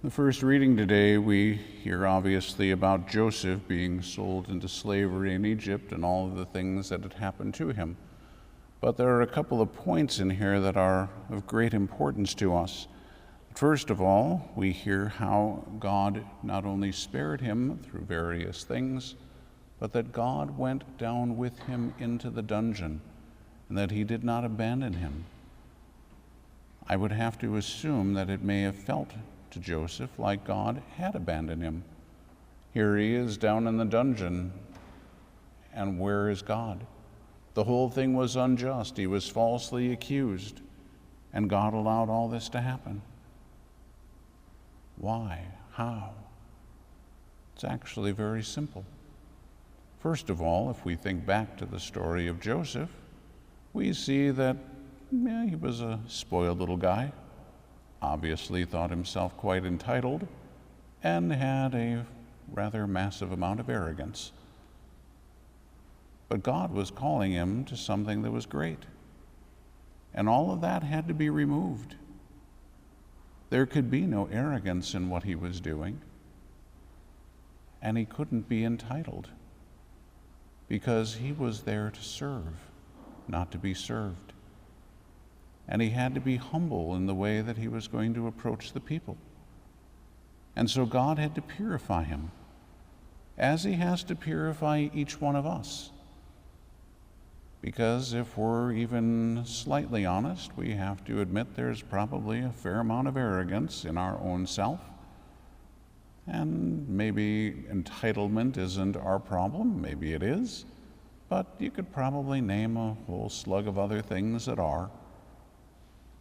The first reading today, we hear obviously about Joseph being sold into slavery in Egypt and all of the things that had happened to him. But there are a couple of points in here that are of great importance to us. First of all, we hear how God not only spared him through various things, but that God went down with him into the dungeon and that he did not abandon him. I would have to assume that it may have felt to Joseph like God had abandoned him. Here he is down in the dungeon, and where is God? The whole thing was unjust. He was falsely accused, and God allowed all this to happen. Why? How? It's actually very simple. First of all, if we think back to the story of Joseph, we see that he was a spoiled little guy, obviously thought himself quite entitled, and had a rather massive amount of arrogance. But God was calling him to something that was great, and all of that had to be removed. There could be no arrogance in what he was doing, and he couldn't be entitled, because he was there to serve, not to be served. And he had to be humble in the way that he was going to approach the people. And so God had to purify him, as he has to purify each one of us. Because if we're even slightly honest, we have to admit there's probably a fair amount of arrogance in our own self. And maybe entitlement isn't our problem, maybe it is, but you could probably name a whole slug of other things that are.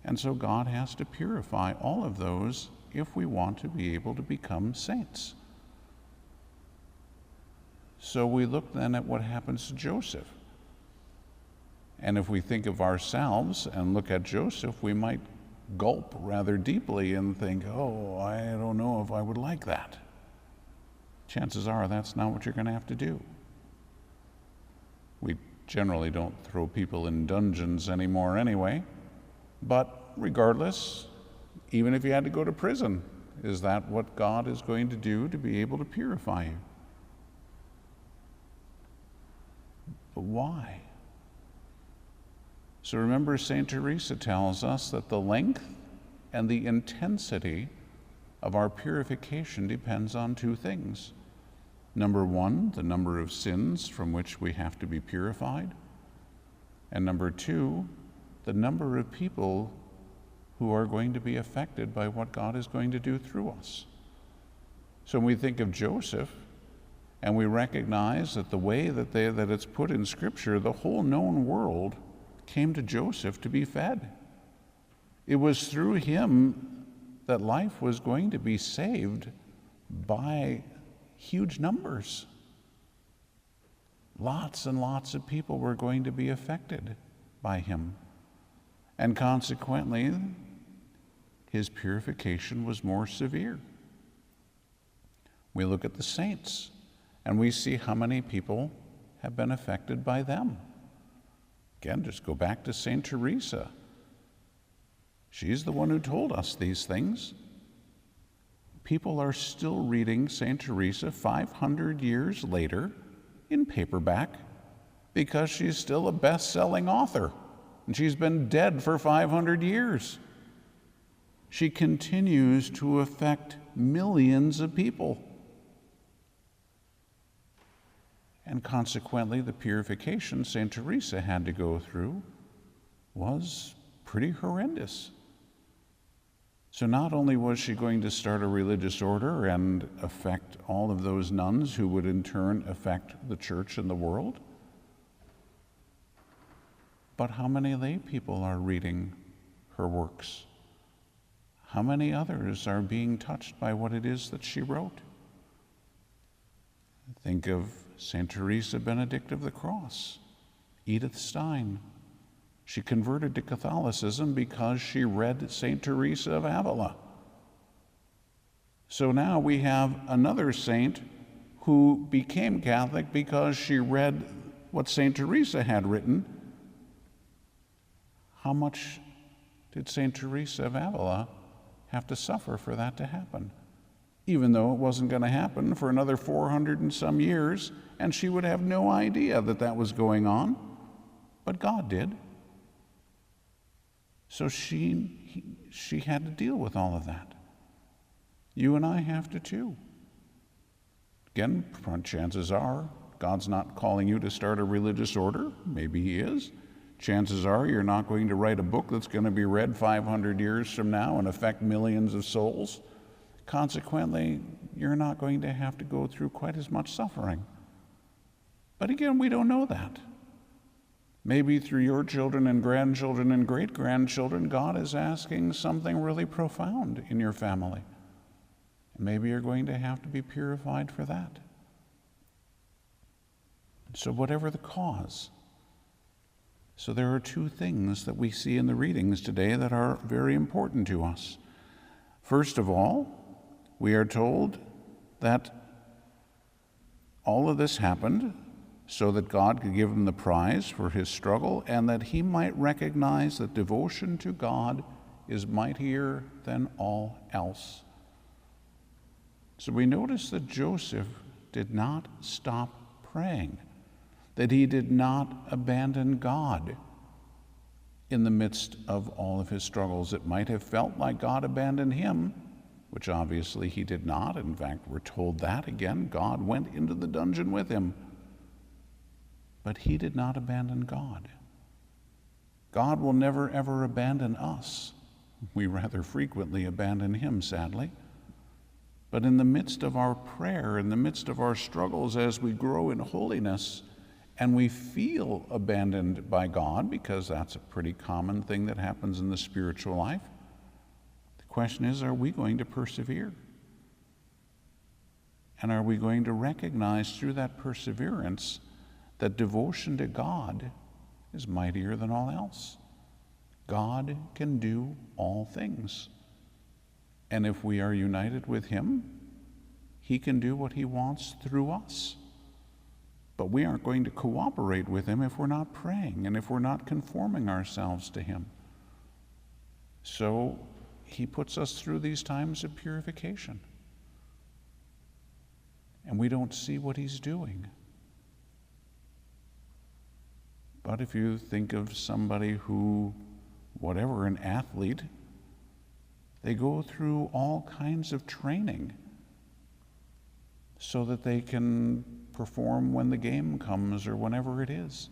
And so God has to purify all of those if we want to be able to become saints. So we look then at what happens to Joseph. And if we think of ourselves and look at Joseph, we might gulp rather deeply and think, oh, I don't know if I would like that. Chances are that's not what you're going to have to do. We generally don't throw people in dungeons anymore anyway. But regardless, even if you had to go to prison, is that what God is going to do to be able to purify you? But why? So remember, St. Teresa tells us that the length and the intensity of our purification depends on two things. Number one, the number of sins from which we have to be purified. And number two, the number of people who are going to be affected by what God is going to do through us. So when we think of Joseph, and we recognize that the way that it's put in Scripture, the whole known world came to Joseph to be fed. It was through him that life was going to be saved by huge numbers. Lots and lots of people were going to be affected by him. And consequently, his purification was more severe. We look at the saints, and we see how many people have been affected by them. Again, just go back to St. Teresa. She's the one who told us these things. People are still reading St. Teresa 500 years later in paperback because she's still a best-selling author. And she's been dead for 500 years. She continues to affect millions of people. And consequently, the purification St. Teresa had to go through was pretty horrendous. So not only was she going to start a religious order and affect all of those nuns who would in turn affect the church and the world, but how many lay people are reading her works? How many others are being touched by what it is that she wrote? Think of St. Teresa Benedict of the Cross, Edith Stein. She converted to Catholicism because she read St. Teresa of Avila. So now we have another saint who became Catholic because she read what St. Teresa had written. How much did St. Teresa of Avila have to suffer for that to happen? even though it wasn't going to happen for another 400 and some years, and she would have no idea that that was going on, but God did. So she had to deal with all of that. You and I have to too. Again, chances are God's not calling you to start a religious order. Maybe he is. Chances are you're not going to write a book that's going to be read 500 years from now and affect millions of souls. Consequently, you're not going to have to go through quite as much suffering. But again, we don't know that. Maybe through your children and grandchildren and great-grandchildren, God is asking something really profound in your family. And maybe you're going to have to be purified for that. So whatever the cause. So there are two things that we see in the readings today that are very important to us. First of all, we are told that all of this happened so that God could give him the prize for his struggle and that he might recognize that devotion to God is mightier than all else. So we notice that Joseph did not stop praying, that he did not abandon God in the midst of all of his struggles. It might have felt like God abandoned him, which obviously he did not. In fact, we're told that again. God went into the dungeon with him. But he did not abandon God. God will never, ever abandon us. We rather frequently abandon him, sadly. But in the midst of our prayer, in the midst of our struggles as we grow in holiness, and we feel abandoned by God, because that's a pretty common thing that happens in the spiritual life, the question is, are we going to persevere? And are we going to recognize through that perseverance that devotion to God is mightier than all else? God can do all things. And if we are united with him, he can do what he wants through us. But we aren't going to cooperate with him if we're not praying and if we're not conforming ourselves to him. So he puts us through these times of purification. And we don't see what he's doing. But if you think of somebody who, whatever, an athlete, they go through all kinds of training so that they can perform when the game comes or whenever it is.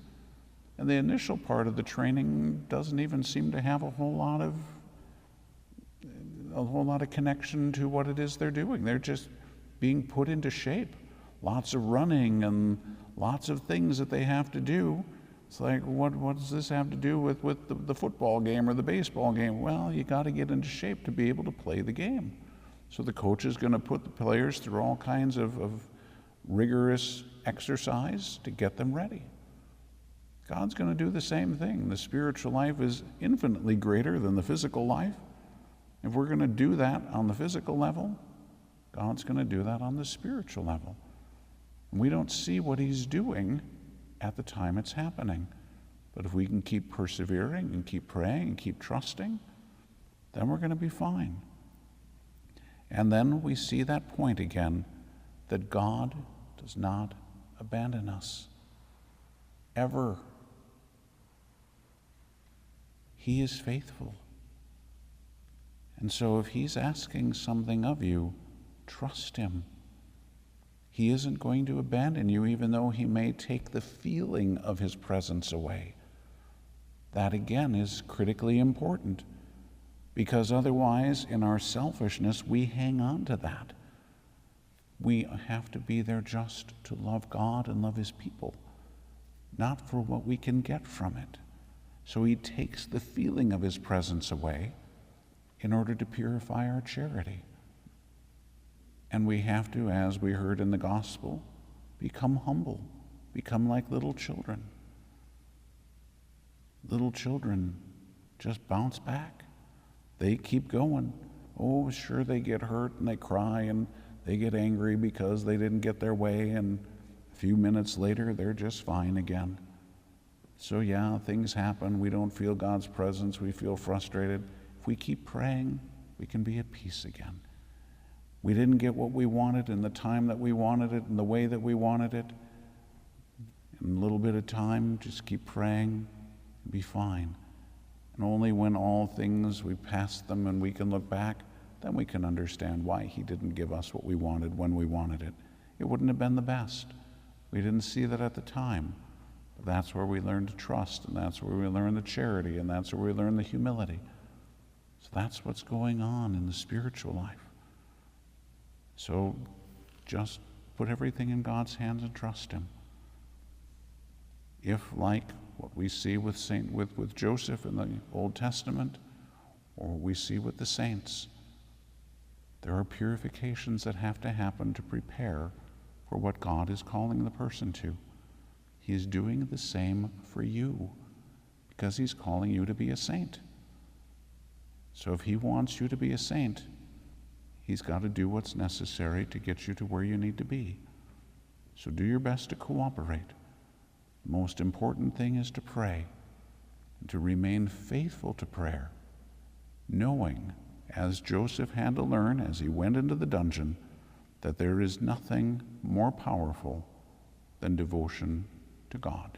And the initial part of the training doesn't even seem to have a whole lot of connection to what it is they're doing. They're just being put into shape. Lots of running and lots of things that they have to do. It's like, what does this have to do with the football game or the baseball game? Well, you got to get into shape to be able to play the game. So the coach is going to put the players through all kinds of rigorous exercise to get them ready. God's going to do the same thing. The spiritual life is infinitely greater than the physical life. If we're going to do that on the physical level, God's going to do that on the spiritual level. We don't see what he's doing at the time it's happening. But if we can keep persevering and keep praying and keep trusting, then we're going to be fine. And then we see that point again, that God does not abandon us, ever. He is faithful. And so if he's asking something of you, trust him. He isn't going to abandon you, even though he may take the feeling of his presence away. That, again, is critically important, because otherwise, in our selfishness, we hang on to that. We have to be there just to love God and love his people, not for what we can get from it. So he takes the feeling of his presence away in order to purify our charity. And we have to, as we heard in the gospel, become humble, become like little children. Little children just bounce back. They keep going. Oh, sure, they get hurt and they cry and they get angry because they didn't get their way, and a few minutes later, they're just fine again. So yeah, things happen. We don't feel God's presence. We feel frustrated. If we keep praying, we can be at peace again. We didn't get what we wanted in the time that we wanted it, in the way that we wanted it. In a little bit of time, just keep praying, and be fine. And only when all things, we pass them and we can look back, then we can understand why he didn't give us what we wanted when we wanted it. It wouldn't have been the best. We didn't see that at the time. But that's where we learn to trust, and that's where we learn the charity, and that's where we learn the humility. So that's what's going on in the spiritual life. So just put everything in God's hands and trust him. If, like what we see with Joseph in the Old Testament, or what we see with the saints, there are purifications that have to happen to prepare for what God is calling the person to. He is doing the same for you because he's calling you to be a saint. So if he wants you to be a saint, he's got to do what's necessary to get you to where you need to be. So do your best to cooperate. The most important thing is to pray and to remain faithful to prayer, knowing, as Joseph had to learn as he went into the dungeon, that there is nothing more powerful than devotion to God.